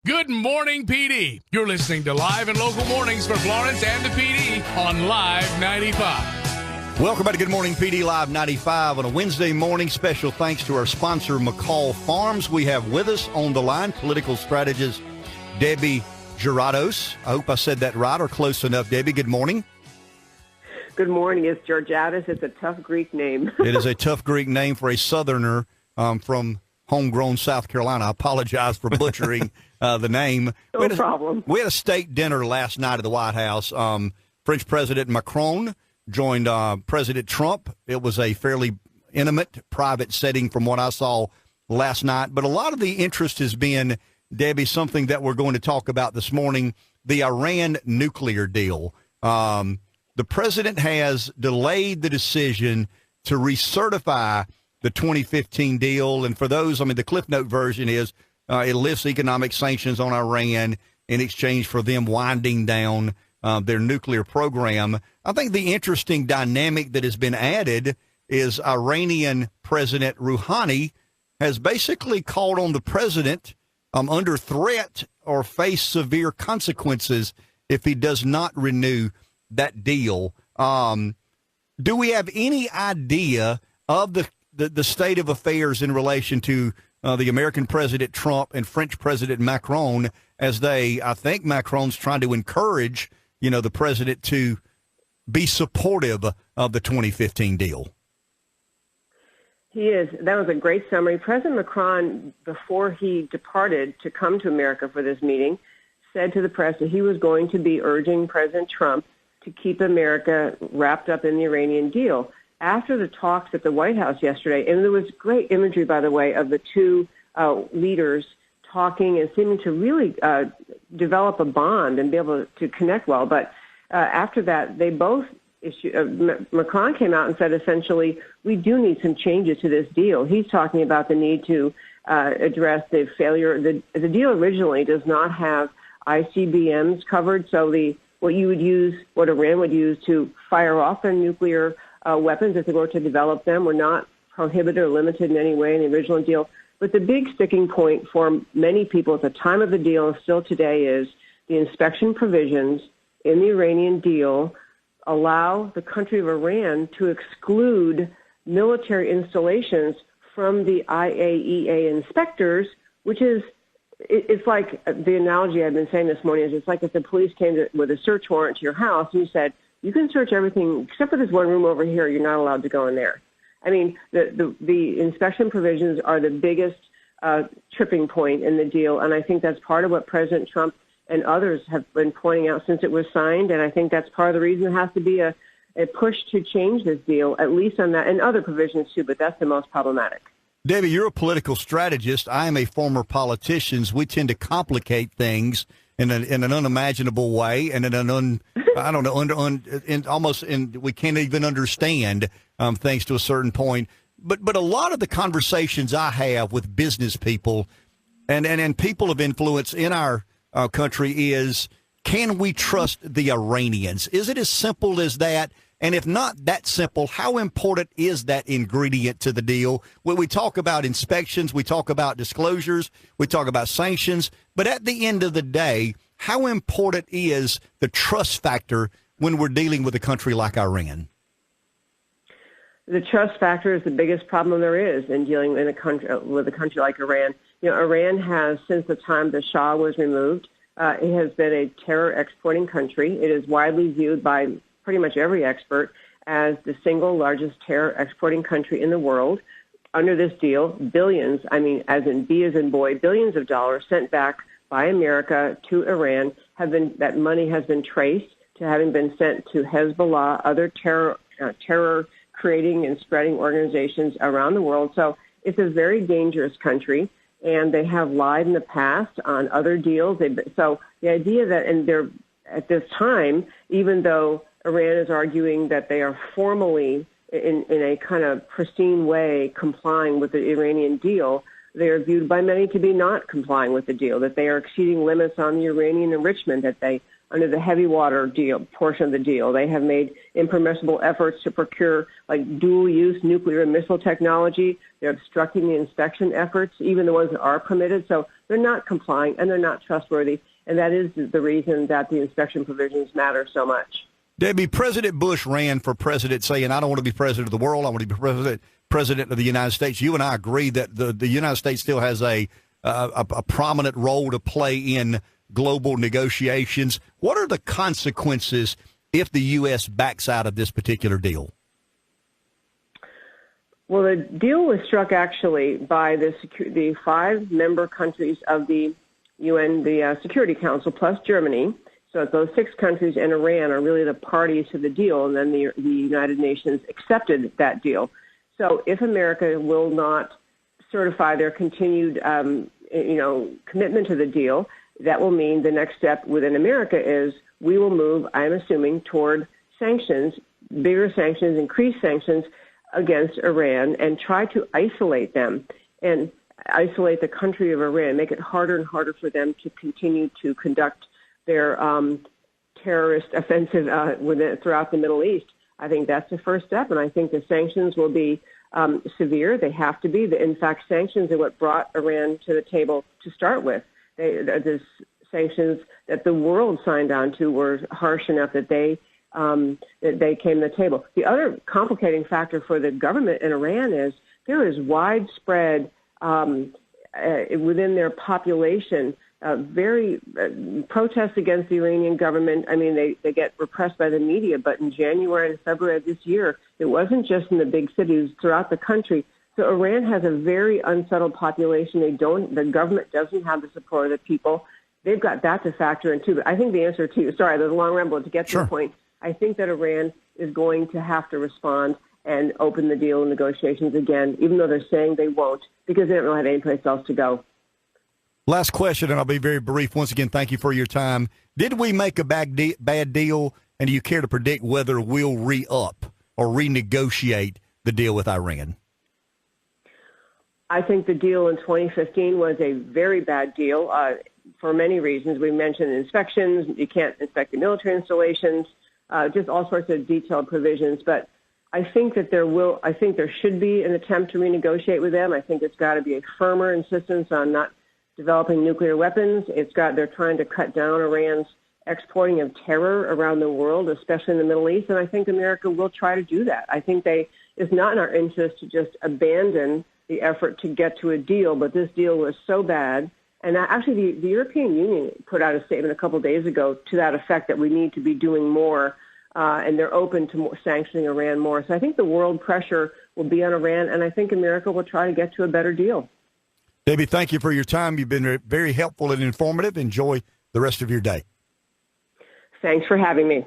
Good morning, PD. You're listening to Live and Local Mornings for Florence and the PD on Live 95. Welcome back to Good Morning PD Live 95 on a Wednesday morning. Special thanks to our sponsor, McCall Farms. We have with us on the line political strategist Debbie Georgatos. I hope I said that right or close enough. Debbie, good morning. Good morning. It's Georgatos. It's a tough Greek name. It is a tough Greek name for a Southerner from homegrown South Carolina. I apologize for butchering the name. No problem. We had a state dinner last night at the White House. French President Macron joined President Trump. It was a fairly intimate, private setting from what I saw last night. But a lot of the interest has been, Debbie, something that we're going to talk about this morning, the Iran nuclear deal. The president has delayed the decision to recertify the 2015 deal. And for those, the Cliff Note version is it lifts economic sanctions on Iran in exchange for them winding down their nuclear program. I think the interesting dynamic that has been added is Iranian President Rouhani has basically called on the president under threat or face severe consequences if he does not renew that deal. Do we have any idea of the state of affairs in relation to the American President Trump and French President Macron as I think Macron's trying to encourage, the president to be supportive of the 2015 deal? He is. That was a great summary. President Macron, before he departed to come to America for this meeting, said to the press that he was going to be urging President Trump to keep America wrapped up in the Iranian deal. After the talks at the White House yesterday, and there was great imagery, by the way, of the two leaders talking and seeming to really develop a bond and be able to connect well. But after that, they both Macron came out and said, essentially, we do need some changes to this deal. He's talking about the need to address the failure. The deal originally does not have ICBMs covered, so what Iran would use to fire off their nuclear weapons if they were to develop them were not prohibited or limited in any way in the original deal. But the big sticking point for many people at the time of the deal and still today is the inspection provisions in the Iranian deal allow the country of Iran to exclude military installations from the IAEA inspectors, which is, it's like the analogy I've been saying this morning is it's like if the police came with a search warrant to your house and you said, you can search everything except for this one room over here. You're not allowed to go in there. I mean, the inspection provisions are the biggest tripping point in the deal, and I think that's part of what President Trump and others have been pointing out since it was signed, and I think that's part of the reason there has to be a push to change this deal, at least on that, and other provisions too, but that's the most problematic. Debbie, you're a political strategist. I am a former politician. We tend to complicate things in an unimaginable way, and we can't even understand things to a certain point. But a lot of the conversations I have with business people and people of influence in our country is, can we trust the Iranians? Is it as simple as that? And if not that simple, how important is that ingredient to the deal? When we talk about inspections, we talk about disclosures, we talk about sanctions. But at the end of the day, how important is the trust factor when we're dealing with a country like Iran? The trust factor is the biggest problem there is in dealing with a country like Iran. Iran has, since the time the Shah was removed, it has been a terror exporting country. It is widely viewed by pretty much every expert as the single largest terror exporting country in the world. Under this deal, billions, as in B as in boy, billions of dollars sent back by America to Iran that money has been traced to having been sent to Hezbollah, other terror creating and spreading organizations around the world. So it's a very dangerous country, and they have lied in the past on other deals. So the idea that, and they're at this time, even though Iran is arguing that they are formally, in a kind of pristine way, complying with the Iranian deal, they are viewed by many to be not complying with the deal, that they are exceeding limits on the uranium enrichment, that they, under the heavy water deal portion of the deal, they have made impermissible efforts to procure like dual-use nuclear and missile technology. They're obstructing the inspection efforts, even the ones that are permitted. So they're not complying and they're not trustworthy. And that is the reason that the inspection provisions matter so much. Debbie, President Bush ran for president saying, I don't want to be president of the world. I want to be president of the United States. You and I agree that the United States still has a prominent role to play in global negotiations. What are the consequences if the U.S. backs out of this particular deal? Well, the deal was struck actually by the 5 member countries of the UN, the Security Council, plus Germany. So those 6 countries and Iran are really the parties to the deal, and then the United Nations accepted that deal. So if America will not certify their continued, commitment to the deal, that will mean the next step within America is we will move, I'm assuming, toward sanctions, bigger sanctions, increased sanctions against Iran, and try to isolate them and isolate the country of Iran, make it harder and harder for them to continue to conduct their terrorist offensive throughout the Middle East. I think that's the first step, and I think the sanctions will be severe. They have to be. In fact, sanctions are what brought Iran to the table to start with. The sanctions that the world signed on to were harsh enough that they came to the table. The other complicating factor for the government in Iran is there is widespread within their population very protests against the Iranian government. I mean, they get repressed by the media, but in January and February of this year, it wasn't just in the big cities throughout the country. So Iran has a very unsettled population. The government doesn't have the support of the people. They've got that to factor in too. But I think the answer to, sorry, there's a long ramble to get to the point. I think that Iran is going to have to respond and open the deal negotiations again, even though they're saying they won't, because they don't really have any place else to go. Last question, and I'll be very brief. Once again, thank you for your time. Did we make a bad deal, and do you care to predict whether we'll re-up or renegotiate the deal with Iran? I think the deal in 2015 was a very bad deal for many reasons. We mentioned inspections. You can't inspect the military installations, just all sorts of detailed provisions. But I think that there should be an attempt to renegotiate with them. I think it's got to be a firmer insistence on not developing nuclear weapons. They're trying to cut down Iran's exporting of terror around the world, especially in the Middle East, and I think America will try to do that. I think it's not in our interest to just abandon the effort to get to a deal, but this deal was so bad. And actually, the European Union put out a statement a couple of days ago to that effect that we need to be doing more, and they're open to sanctioning Iran more. So I think the world pressure will be on Iran, and I think America will try to get to a better deal. Debbie, thank you for your time. You've been very helpful and informative. Enjoy the rest of your day. Thanks for having me.